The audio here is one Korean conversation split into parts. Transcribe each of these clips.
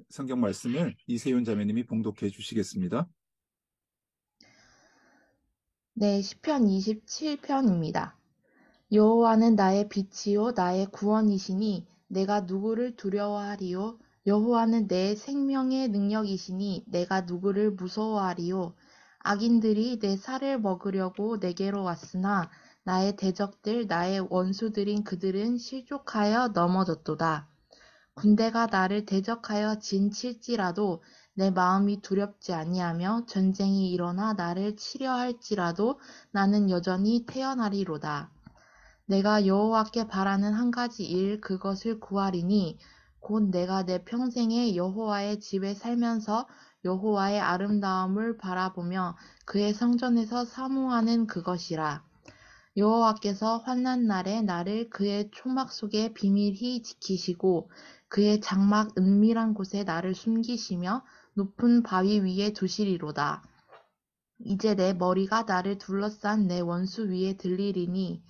성경 말씀을 이세윤 자매님이 봉독해 주시겠습니다. 네, 시편 27편입니다. 여호와는 나의 빛이요 나의 구원이시니 내가 누구를 두려워하리요? 여호와는 내 생명의 능력이시니 내가 누구를 무서워하리요? 악인들이 내 살을 먹으려고 내게로 왔으나 나의 대적들 나의 원수들인 그들은 실족하여 넘어졌도다. 군대가 나를 대적하여 진칠지라도 내 마음이 두렵지 아니하며 전쟁이 일어나 나를 치려 할지라도 나는 여전히 태어나리로다. 내가 여호와께 바라는 한 가지 일 그것을 구하리니 곧 내가 내 평생에 여호와의 집에 살면서 여호와의 아름다움을 바라보며 그의 성전에서 사모하는 그것이라. 여호와께서 환난 날에 나를 그의 초막 속에 비밀히 지키시고 그의 장막 은밀한 곳에 나를 숨기시며 높은 바위 위에 두시리로다. 이제 내 머리가 나를 둘러싼 내 원수 위에 들리리니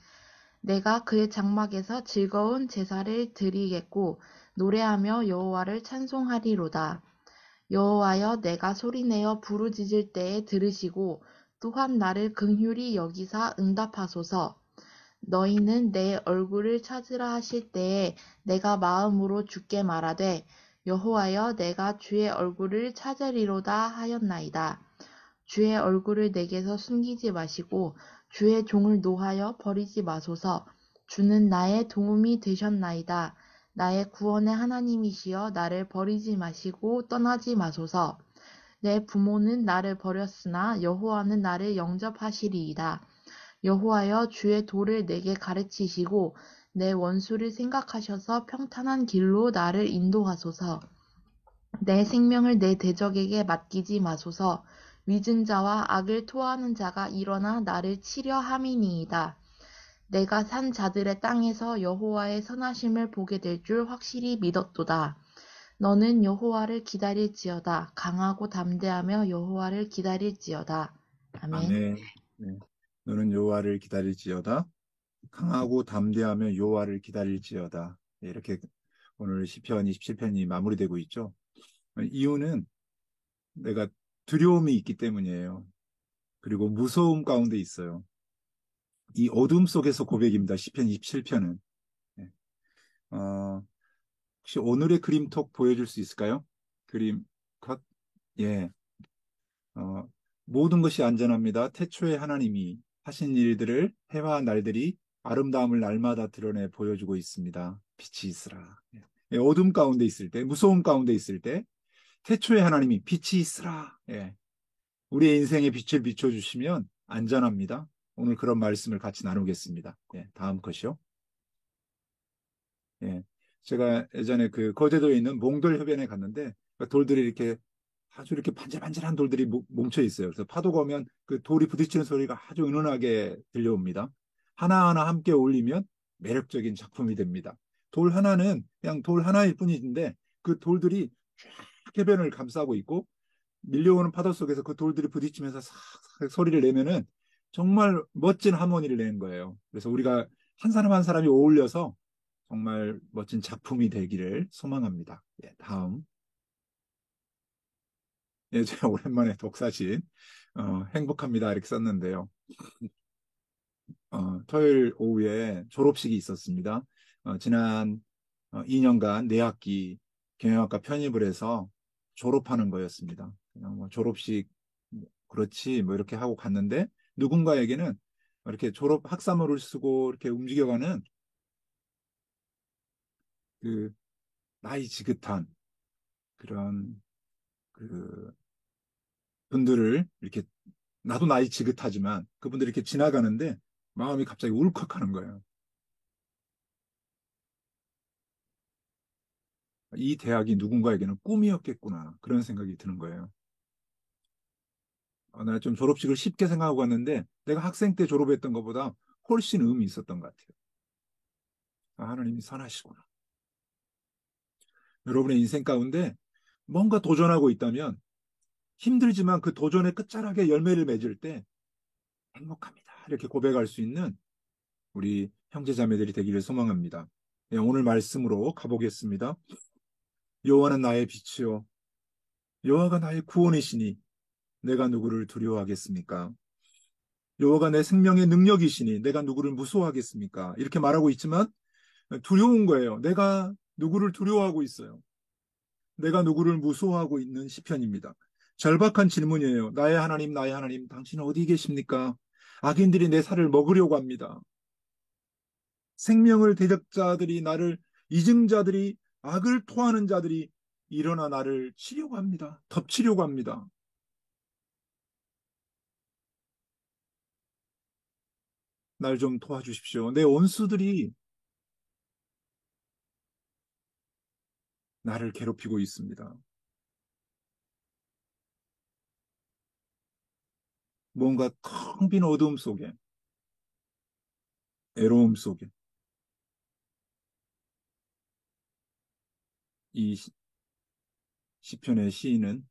내가 그의 장막에서 즐거운 제사를 드리겠고 노래하며 여호와를 찬송하리로다. 여호와여 내가 소리내어 부르짖을 때에 들으시고 또한 나를 긍휼히 여기사 응답하소서. 너희는 내 얼굴을 찾으라 하실 때에 내가 마음으로 주께 말하되 여호와여 내가 주의 얼굴을 찾으리로다 하였나이다. 주의 얼굴을 내게서 숨기지 마시고 주의 종을 노하여 버리지 마소서. 주는 나의 도움이 되셨나이다. 나의 구원의 하나님이시여 나를 버리지 마시고 떠나지 마소서. 내 부모는 나를 버렸으나 여호와는 나를 영접하시리이다. 여호와여 주의 도를 내게 가르치시고 내 원수를 생각하셔서 평탄한 길로 나를 인도하소서. 내 생명을 내 대적에게 맡기지 마소서. 위증자와 악을 토하는 자가 일어나 나를 치려 함이니이다. 내가 산 자들의 땅에서 여호와의 선하심을 보게 될 줄 확실히 믿었도다. 너는 여호와를 기다릴지어다. 강하고 담대하며 여호와를 기다릴지어다. 아멘. 아멘. 네. 너는 여호와를 기다릴지어다. 강하고 담대하며 여호와를 기다릴지어다. 네, 이렇게 오늘 시편 27편이 마무리되고 있죠. 이유는 내가 두려움이 있기 때문이에요. 그리고 무서움 가운데 있어요. 이 어둠 속에서 고백입니다. 시편 27편은. 혹시 오늘의 그림톡 보여줄 수 있을까요? 그림 컷. 예. 어, 모든 것이 안전합니다. 태초에 하나님이 하신 일들을 해와 날들이 아름다움을 날마다 드러내 보여주고 있습니다. 빛이 있으라. 예. 예, 어둠 가운데 있을 때, 무서움 가운데 있을 때, 태초에 하나님이 빛이 있으라. 예. 우리의 인생에 빛을 비춰주시면 안전합니다. 오늘 그런 말씀을 같이 나누겠습니다. 예, 다음 컷이요. 예. 제가 예전에 그 거제도에 있는 몽돌 해변에 갔는데 돌들이 이렇게 아주 이렇게 반질반질한 돌들이 뭉쳐 있어요. 그래서 파도가 오면 그 돌이 부딪히는 소리가 아주 은은하게 들려옵니다. 하나하나 함께 어울리면 매력적인 작품이 됩니다. 돌 하나는 그냥 돌 하나일 뿐인데 그 돌들이 쫙 해변을 감싸고 있고 밀려오는 파도 속에서 그 돌들이 부딪히면서 싹 소리를 내면은 정말 멋진 하모니를 내는 거예요. 그래서 우리가 한 사람 한 사람이 어울려서 정말 멋진 작품이 되기를 소망합니다. 예, 다음. 예, 제가 오랜만에 독사진, 행복합니다. 이렇게 썼는데요. 토요일 오후에 졸업식이 있었습니다. 지난 2년간 4학기 경영학과 편입을 해서 졸업하는 거였습니다. 그냥 뭐 졸업식, 그렇지, 뭐 이렇게 하고 갔는데 누군가에게는 이렇게 졸업 학사모를 쓰고 이렇게 움직여가는 그 나이 지긋한 그런 그 분들을 이렇게 나도 나이 지긋하지만 그분들이 이렇게 지나가는데 마음이 갑자기 울컥하는 거예요. 이 대학이 누군가에게는 꿈이었겠구나. 그런 생각이 드는 거예요. 나 좀 졸업식을 쉽게 생각하고 갔는데 내가 학생 때 졸업했던 것보다 훨씬 의미 있었던 것 같아요. 하나님이 선하시구나. 여러분의 인생 가운데 뭔가 도전하고 있다면 힘들지만 그 도전의 끝자락에 열매를 맺을 때 행복합니다. 이렇게 고백할 수 있는 우리 형제자매들이 되기를 소망합니다. 네, 오늘 말씀으로 가보겠습니다. 여호와는 나의 빛이요 여호와가 나의 구원이시니 내가 누구를 두려워하겠습니까? 여호와가 내 생명의 능력이시니 내가 누구를 무서워하겠습니까? 이렇게 말하고 있지만 두려운 거예요. 내가 누구를 두려워하고 있어요. 내가 누구를 무서워하고 있는 시편입니다. 절박한 질문이에요. 나의 하나님, 당신은 어디 계십니까? 악인들이 내 살을 먹으려고 합니다. 생명을 대적자들이 나를 이증자들이 악을 토하는 자들이 일어나 나를 치려고 합니다. 덮치려고 합니다. 날 좀 도와주십시오. 내 원수들이 나를 괴롭히고 있습니다. 뭔가 텅 빈 어두움 속에, 애로움 속에 이 시편의 시인은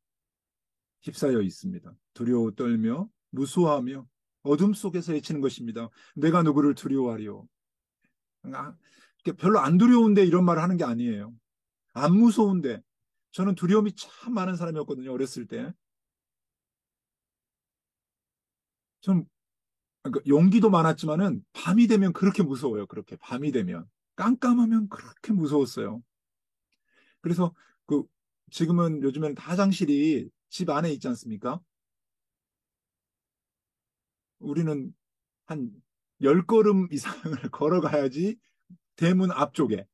휩싸여 있습니다. 두려워 떨며 무수하며 어둠 속에서 헤치는 것입니다. 내가 누구를 두려워하리요? 아, 별로 안 두려운데 이런 말을 하는 게 아니에요. 안 무서운데 저는 두려움이 참 많은 사람이었거든요. 어렸을 때. 좀 그러니까 용기도 많았지만은 밤이 되면 그렇게 무서워요. 그렇게 밤이 되면 깜깜하면 그렇게 무서웠어요. 그래서 그 지금은 요즘에는 다 화장실이 집 안에 있지 않습니까? 우리는 한 10걸음 이상을 걸어가야지 대문 앞쪽에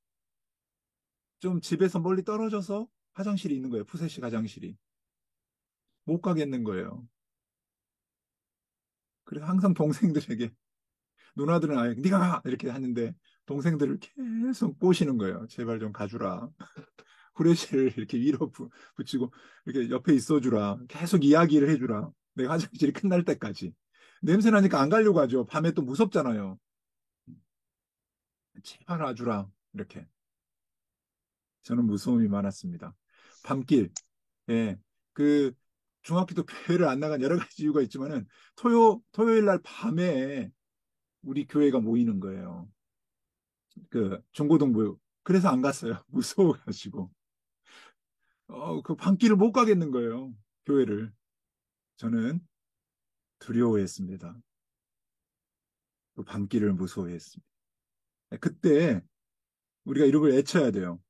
좀 집에서 멀리 떨어져서 화장실이 있는 거예요. 푸세식 화장실이. 못 가겠는 거예요. 그래서 항상 동생들에게 누나들은 아예 네가 가! 이렇게 하는데 동생들을 계속 꼬시는 거예요. 제발 좀 가주라. 후레쉬를 이렇게 위로 붙이고 이렇게 옆에 있어주라. 계속 이야기를 해주라. 내가 화장실이 끝날 때까지. 냄새 나니까 안 가려고 하죠. 밤에 또 무섭잖아요. 제발 와주라. 이렇게. 저는 무서움이 많았습니다. 밤길. 예. 그 중학교 때 교회를 안 나간 여러 가지 이유가 있지만은 토요일 날 밤에 우리 교회가 모이는 거예요. 그 중고등부. 그래서 안 갔어요. 무서워가지고. 그 밤길을 못 가겠는 거예요. 교회를. 저는 두려워했습니다. 그 밤길을 무서워했습니다. 그때 우리가 이런 걸 애쳐야 돼요.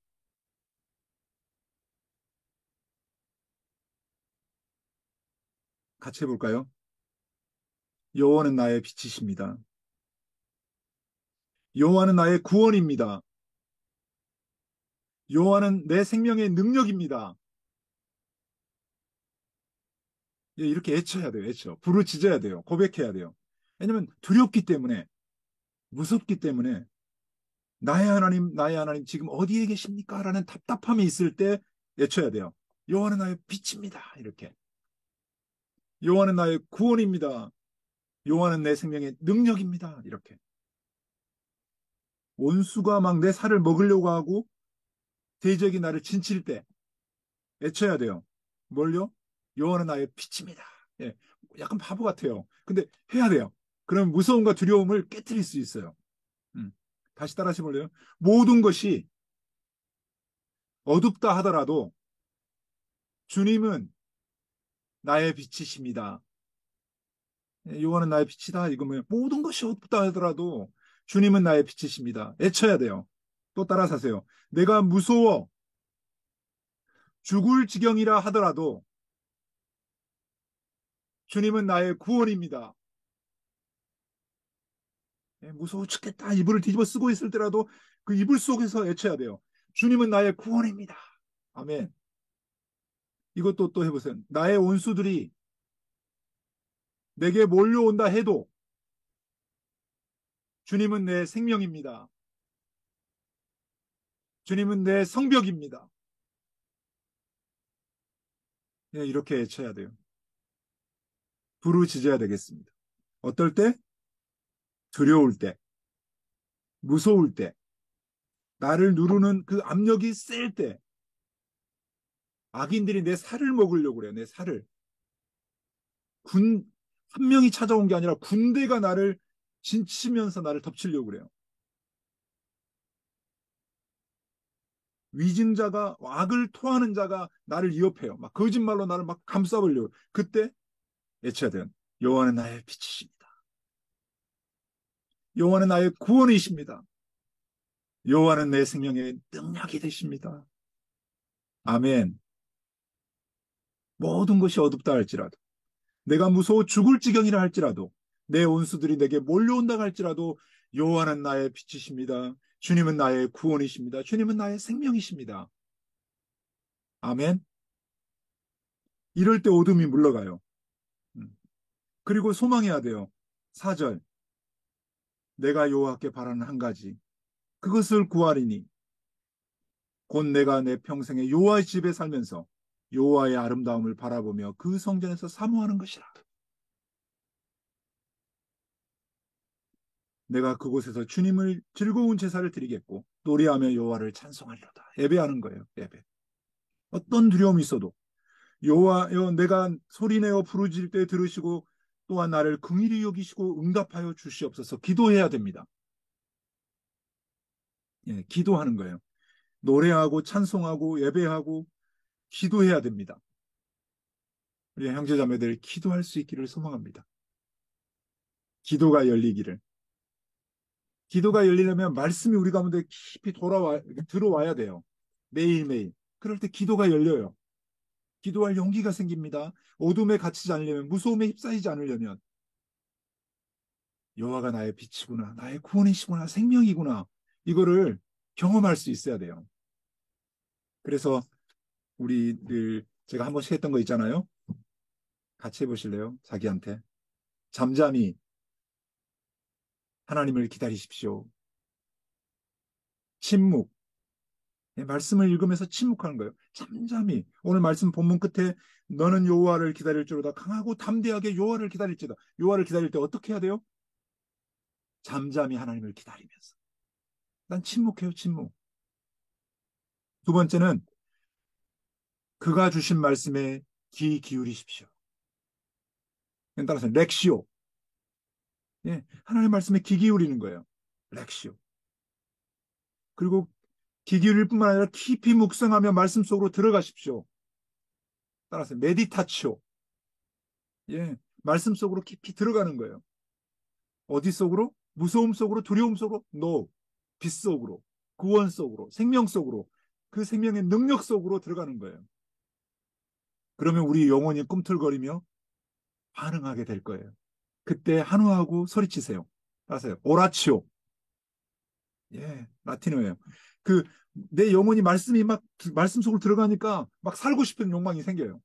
같이 해볼까요? 여호와는 나의 빛이십니다. 여호와는 나의 구원입니다. 여호와는 내 생명의 능력입니다. 예, 이렇게 애쳐야 돼요. 애쳐. 부르짖어야 돼요. 고백해야 돼요. 왜냐면 두렵기 때문에 무섭기 때문에 나의 하나님 지금 어디에 계십니까? 라는 답답함이 있을 때 외쳐야 돼요. 여호와는 나의 빛입니다. 이렇게. 여호와는 나의 구원입니다. 여호와는 내 생명의 능력입니다. 이렇게. 원수가 막 내 살을 먹으려고 하고 대적이 나를 진칠 때 외쳐야 돼요. 뭘요? 여호와는 나의 빛입니다. 예, 약간 바보 같아요. 근데 해야 돼요. 그럼 무서움과 두려움을 깨뜨릴 수 있어요. 음. 다시 따라 하시볼래요? 모든 것이 어둡다 하더라도 주님은 나의 빛이십니다. 요한은 나의 빛이다. 이거면 모든 것이 어둡다 하더라도 주님은 나의 빛이십니다. 애쳐야 돼요. 또 따라서 하세요. 내가 무서워 죽을 지경이라 하더라도 주님은 나의 구원입니다. 무서워 죽겠다. 이불을 뒤집어 쓰고 있을 때라도 그 이불 속에서 애쳐야 돼요. 주님은 나의 구원입니다. 아멘. 이것도 또 해보세요. 나의 원수들이 내게 몰려온다 해도 주님은 내 생명입니다. 주님은 내 성벽입니다. 이렇게 외쳐야 돼요. 부르짖어야 되겠습니다. 어떨 때? 두려울 때, 무서울 때, 나를 누르는 그 압력이 셀 때, 악인들이 내 살을 먹으려고 그래요. 내 살을. 한 명이 찾아온 게 아니라 군대가 나를 진치면서 나를 덮치려고 그래요. 위증자가, 악을 토하는 자가 나를 위협해요. 막 거짓말로 나를 막 감싸보려고. 그때 외쳐야 돼요. 여호와는 나의 빛이십니다. 여호와는 나의 구원이십니다. 여호와는 내 생명의 능력이 되십니다. 아멘. 모든 것이 어둡다 할지라도, 내가 무서워 죽을 지경이라 할지라도, 내 온수들이 내게 몰려온다 할지라도, 여호와는 나의 빛이십니다. 주님은 나의 구원이십니다. 주님은 나의 생명이십니다. 아멘. 이럴 때 어둠이 물러가요. 그리고 소망해야 돼요. 4절. 내가 여호와께 바라는 한 가지. 그것을 구하리니 곧 내가 내 평생에 여호와의 집에 살면서 여호와의 아름다움을 바라보며 그 성전에서 사모하는 것이라. 내가 그곳에서 주님을 즐거운 제사를 드리겠고 노래하며 여호와를 찬송하리로다. 예배하는 거예요. 예배. 어떤 두려움이 있어도 여호와여 내가 소리내어 부르짖을 때 들으시고 또한 나를 긍휼히 여기시고 응답하여 주시옵소서. 기도해야 됩니다. 예, 기도하는 거예요. 노래하고 찬송하고 예배하고 기도해야 됩니다. 우리 형제자매들 기도할 수 있기를 소망합니다. 기도가 열리기를. 기도가 열리려면 말씀이 우리 가운데 깊이 들어와야 돼요. 매일매일. 그럴 때 기도가 열려요. 기도할 용기가 생깁니다. 어둠에 갇히지 않으려면, 무서움에 휩싸이지 않으려면, 여호와가 나의 빛이구나, 나의 구원이시구나, 생명이구나, 이거를 경험할 수 있어야 돼요. 그래서 우리들 제가 한 번씩 했던 거 있잖아요. 같이 해보실래요? 자기한테. 잠잠히 하나님을 기다리십시오. 침묵. 예, 말씀을 읽으면서 침묵하는 거예요. 잠잠히. 오늘 말씀 본문 끝에 너는 여호와를 기다릴지로다 강하고 담대하게 여호와를 기다릴지다. 여호와를 기다릴 때 어떻게 해야 돼요? 잠잠히 하나님을 기다리면서. 난 침묵해요, 침묵. 두 번째는 그가 주신 말씀에 귀 기울이십시오. 따라서 렉시오. 예, 하나님의 말씀에 귀 기울이는 거예요. 렉시오. 그리고 귀 기울일 뿐만 아니라 깊이 묵상하며 말씀 속으로 들어가십시오. 따라서 메디타치오. 예, 말씀 속으로 깊이 들어가는 거예요. 어디 속으로? 무서움 속으로, 두려움 속으로? No. 빛 속으로, 구원 속으로, 생명 속으로, 그 생명의 능력 속으로 들어가는 거예요. 그러면 우리 영혼이 꿈틀거리며 반응하게 될 거예요. 그때 한우하고 소리치세요. 아세요? 오라치오. 예, 라틴어예요. 그, 내 영혼이 말씀 속으로 들어가니까 막 살고 싶은 욕망이 생겨요.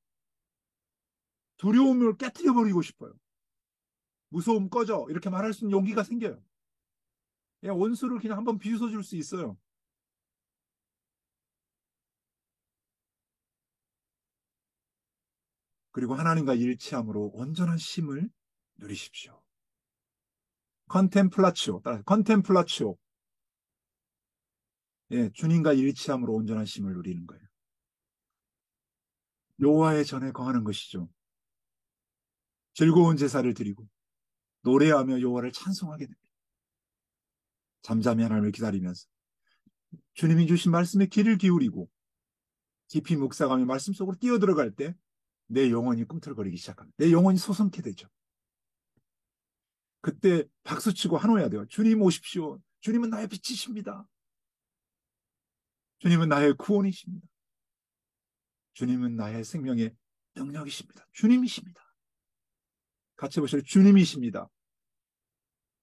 두려움을 깨뜨려 버리고 싶어요. 무서움 꺼져. 이렇게 말할 수 있는 용기가 생겨요. 예, 원수를 그냥 한번 비웃어 줄 수 있어요. 그리고 하나님과 일치함으로 온전한 쉼을 누리십시오. 컨템플라치오. 따라서 컨템플라치오. 예, 주님과 일치함으로 온전한 쉼을 누리는 거예요. 여호와의 전에 거하는 것이죠. 즐거운 제사를 드리고 노래하며 여호와를 찬송하게 됩니다. 잠잠히 하나님을 기다리면서 주님이 주신 말씀에 귀를 기울이고 깊이 묵상하며 말씀 속으로 뛰어들어갈 때 내 영혼이 꿈틀거리기 시작합니다. 내 영혼이 소성케 되죠. 그때 박수치고 한호해야 돼요. 주님 오십시오. 주님은 나의 빛이십니다. 주님은 나의 구원이십니다. 주님은 나의 생명의 능력이십니다. 주님이십니다. 같이 보시죠. 주님이십니다.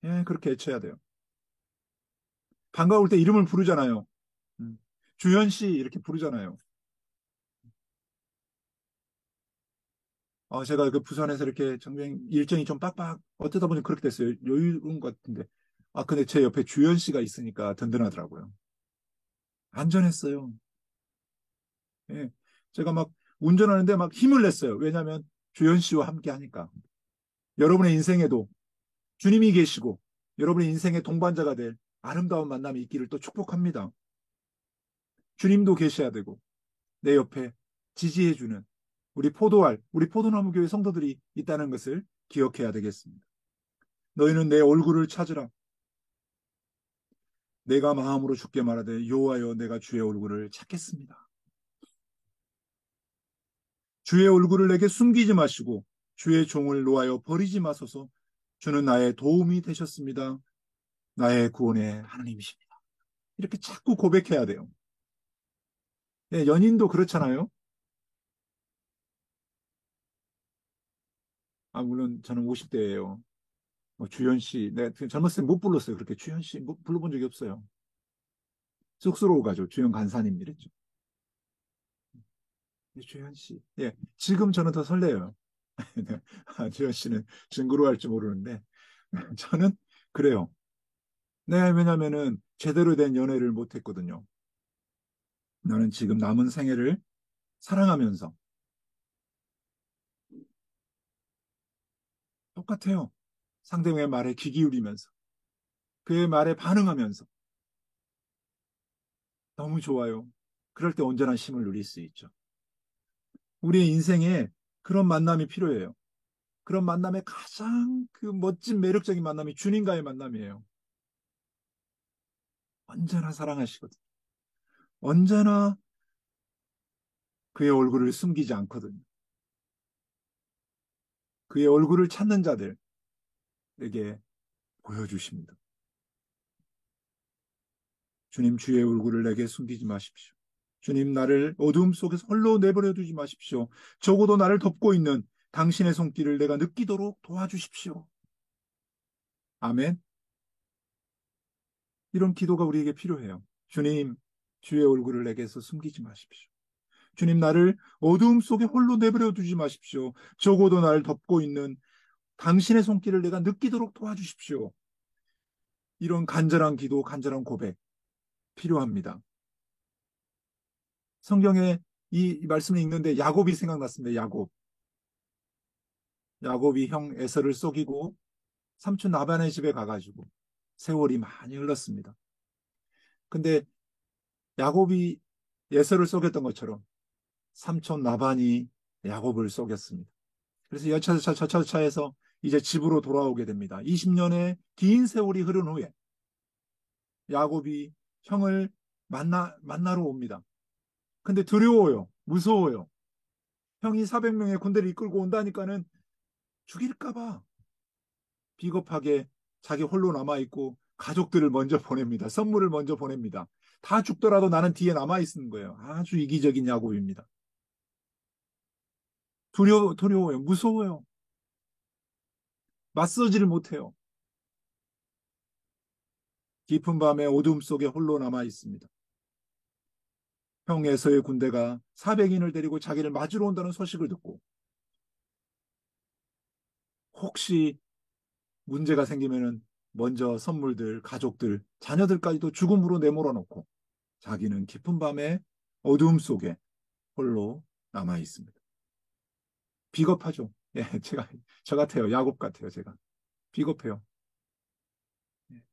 예, 그렇게 외쳐야 돼요. 반가울 때 이름을 부르잖아요. 주현 씨 이렇게 부르잖아요. 제가 그 부산에서 이렇게 정말 일정이 좀 빡빡 어쩌다 보니 그렇게 됐어요. 여유로운 것 같은데. 근데 제 옆에 주현 씨가 있으니까 든든하더라고요. 안전했어요. 예. 제가 막 운전하는데 막 힘을 냈어요. 왜냐하면 주현 씨와 함께 하니까. 여러분의 인생에도 주님이 계시고 여러분의 인생의 동반자가 될 아름다운 만남이 있기를 또 축복합니다. 주님도 계셔야 되고 내 옆에 지지해주는 우리 포도나무 교회 성도들이 있다는 것을 기억해야 되겠습니다. 너희는 내 얼굴을 찾으라. 내가 마음으로 주께 말하되 여호와여 내가 주의 얼굴을 찾겠습니다. 주의 얼굴을 내게 숨기지 마시고 주의 종을 놓아여 버리지 마소서. 주는 나의 도움이 되셨습니다. 나의 구원의 하나님이십니다. 이렇게 자꾸 고백해야 돼요. 예, 연인도 그렇잖아요. 아, 물론 저는 50대예요. 뭐 주현 씨, 내가 젊었을 때 못 불렀어요. 그렇게 주현 씨 불러본 적이 없어요. 쑥스러워 가지고 주현 간사님 이랬죠. 주현 씨. 예, 지금 저는 더 설레요. 아, 주현 씨는 증거로 할지 모르는데 저는 그래요. 네, 왜냐면은 제대로 된 연애를 못 했거든요. 나는 지금 남은 생애를 사랑하면서 똑같아요. 상대방의 말에 귀 기울이면서 그의 말에 반응하면서 너무 좋아요. 그럴 때 온전한 쉼을 누릴 수 있죠. 우리의 인생에 그런 만남이 필요해요. 그런 만남의 가장 그 멋진 매력적인 만남이 주님과의 만남이에요. 언제나 사랑하시거든. 언제나 그의 얼굴을 숨기지 않거든요. 그의 얼굴을 찾는 자들에게 보여주십니다. 주님 주의 얼굴을 내게 숨기지 마십시오. 주님 나를 어두움 속에서 홀로 내버려 두지 마십시오. 적어도 나를 덮고 있는 당신의 손길을 내가 느끼도록 도와주십시오. 아멘. 이런 기도가 우리에게 필요해요. 주님, 주의 얼굴을 내게서 숨기지 마십시오. 주님, 나를 어두움 속에 홀로 내버려 두지 마십시오. 적어도 나를 덮고 있는 당신의 손길을 내가 느끼도록 도와주십시오. 이런 간절한 기도, 간절한 고백 필요합니다. 성경에 이 말씀을 읽는데 야곱이 생각났습니다. 야곱. 야곱이 형 에서를 속이고 삼촌 라반의 집에 가가지고 세월이 많이 흘렀습니다. 근데 야곱이 에서를 속였던 것처럼 삼촌 라반이 야곱을 속였습니다. 그래서 여차저차해서 이제 집으로 돌아오게 됩니다. 20년의 긴 세월이 흐른 후에 야곱이 형을 만나러 옵니다. 근데 두려워요. 무서워요. 형이 400명의 군대를 이끌고 온다니까는 죽일까봐 비겁하게 자기 홀로 남아있고 가족들을 먼저 보냅니다. 선물을 먼저 보냅니다. 다 죽더라도 나는 뒤에 남아있는 거예요. 아주 이기적인 야곱입니다. 두려워요. 무서워요. 맞서지를 못해요. 깊은 밤에 어둠 속에 홀로 남아 있습니다. 형 에서의 군대가 400인을 데리고 자기를 맞으러 온다는 소식을 듣고 혹시 문제가 생기면은 먼저 선물들, 가족들, 자녀들까지도 죽음으로 내몰아 놓고 자기는 깊은 밤에 어둠 속에 홀로 남아 있습니다. 비겁하죠. 예, 저 같아요. 야곱 같아요. 제가 비겁해요. 예.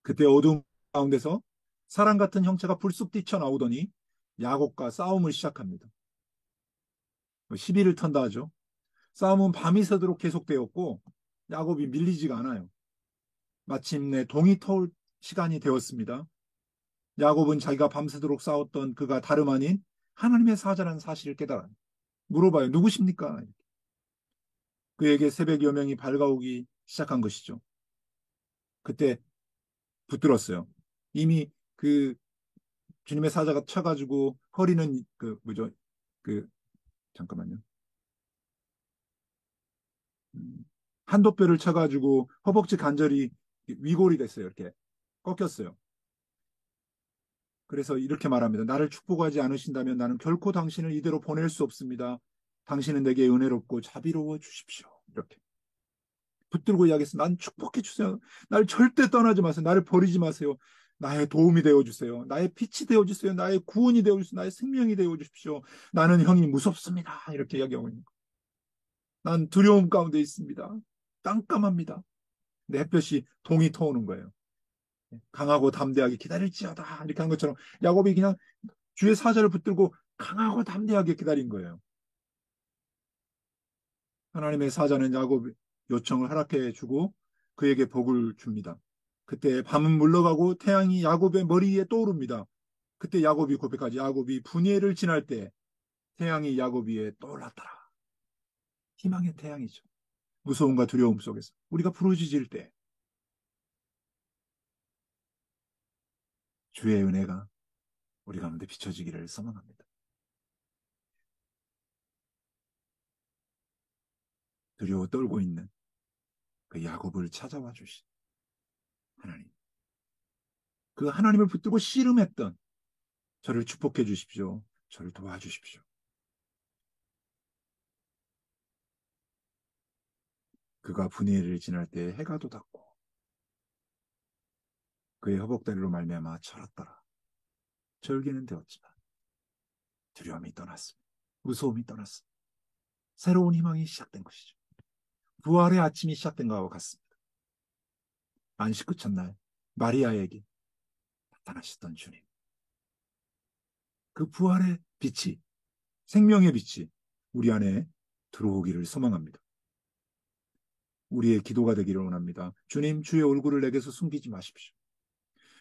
그때 어둠 가운데서 사람 같은 형체가 불쑥 뛰쳐나오더니 야곱과 싸움을 시작합니다. 시비를 턴다 하죠. 싸움은 밤이 새도록 계속되었고 야곱이 밀리지가 않아요. 마침내 동이 터올 시간이 되었습니다. 야곱은 자기가 밤새도록 싸웠던 그가 다름 아닌 하나님의 사자라는 사실을 깨달아요. 물어봐요. 누구십니까? 그에게 새벽여 명이 밝아오기 시작한 것이죠. 그때 붙들었어요. 이미 그 주님의 사자가 쳐가지고 허리는 그 뭐죠? 그 잠깐만요. 한도뼈를 쳐가지고 허벅지 관절이 위골이 됐어요. 이렇게 꺾였어요. 그래서 이렇게 말합니다. 나를 축복하지 않으신다면 나는 결코 당신을 이대로 보낼 수 없습니다. 당신은 내게 은혜롭고 자비로워 주십시오. 이렇게 붙들고 이야기했어. 난 축복해 주세요. 나를 절대 떠나지 마세요. 나를 버리지 마세요. 나의 도움이 되어 주세요. 나의 빛이 되어 주세요. 나의 구원이 되어 주세요. 나의 생명이 되어 주십시오. 나는 형이 무섭습니다. 이렇게 이야기하고 있는 거. 난 두려움 가운데 있습니다. 깜깜합니다. 내 햇볕이 동이 터오는 거예요. 강하고 담대하게 기다릴지어다. 이렇게 한 것처럼 야곱이 그냥 주의 사자를 붙들고 강하고 담대하게 기다린 거예요. 하나님의 사자는 야곱 요청을 허락해 주고 그에게 복을 줍니다. 그때 밤은 물러가고 태양이 야곱의 머리 위에 떠오릅니다. 그때 야곱이 고백하지. 야곱이 분이엘을 지날 때 태양이 야곱 위에 떠올랐더라. 희망의 태양이죠. 무서움과 두려움 속에서 우리가 부르짖을 때 주의 은혜가 우리 가운데 비춰지기를 소망합니다. 두려워 떨고 있는 그 야곱을 찾아와 주신 하나님. 그 하나님을 붙들고 씨름했던 저를 축복해 주십시오. 저를 도와주십시오. 그가 분이엘을 지날 때 해가 돋았고 그의 허벅다리로 말미암아 철었더라. 절기는 되었지만 두려움이 떠났습니다. 무서움이 떠났습니다. 새로운 희망이 시작된 것이죠. 부활의 아침이 시작된 것과 같습니다. 안식 그 첫날 마리아에게 나타나셨던 주님. 그 부활의 빛이, 생명의 빛이 우리 안에 들어오기를 소망합니다. 우리의 기도가 되기를 원합니다. 주님, 주의 얼굴을 내게서 숨기지 마십시오.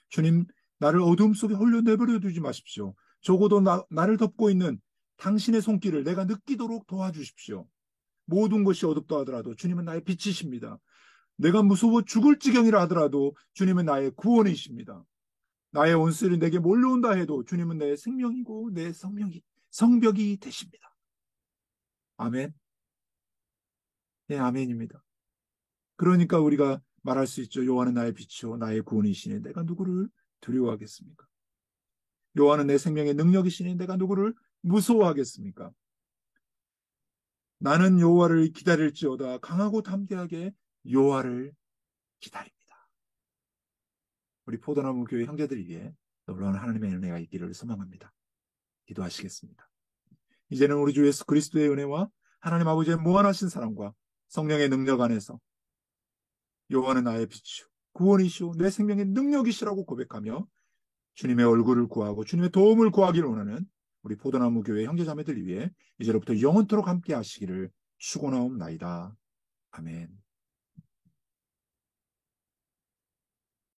주님, 나를 어둠 속에 홀려 내버려 두지 마십시오. 적어도 나를 덮고 있는 당신의 손길을 내가 느끼도록 도와주십시오. 모든 것이 어둡다 하더라도 주님은 나의 빛이십니다. 내가 무서워 죽을 지경이라 하더라도 주님은 나의 구원이십니다. 나의 온수를 내게 몰려온다 해도 주님은 내 생명이고 내 성벽이 되십니다. 아멘. 예, 아멘입니다. 그러니까 우리가 말할 수 있죠. 여호와는 나의 빛이요 나의 구원이시니 내가 누구를 두려워하겠습니까? 여호와는 내 생명의 능력이시니 내가 누구를 무서워하겠습니까? 나는 여호와를 기다릴지어다 강하고 담대하게 여호와를 기다립니다. 우리 포도나무 교회 형제들 위해 놀라운 하나님의 은혜가 있기를 소망합니다. 기도하시겠습니다. 이제는 우리 주 예수 그리스도의 은혜와 하나님 아버지의 무한하신 사랑과 성령의 능력 안에서 여호와는 나의 빛이요 구원이시오 내 생명의 능력이시라고 고백하며 주님의 얼굴을 구하고 주님의 도움을 구하기를 원하는 우리 포도나무 교회 형제자매들 위해 이제로부터 영원토록 함께 하시기를 축원하옵나이다. 아멘.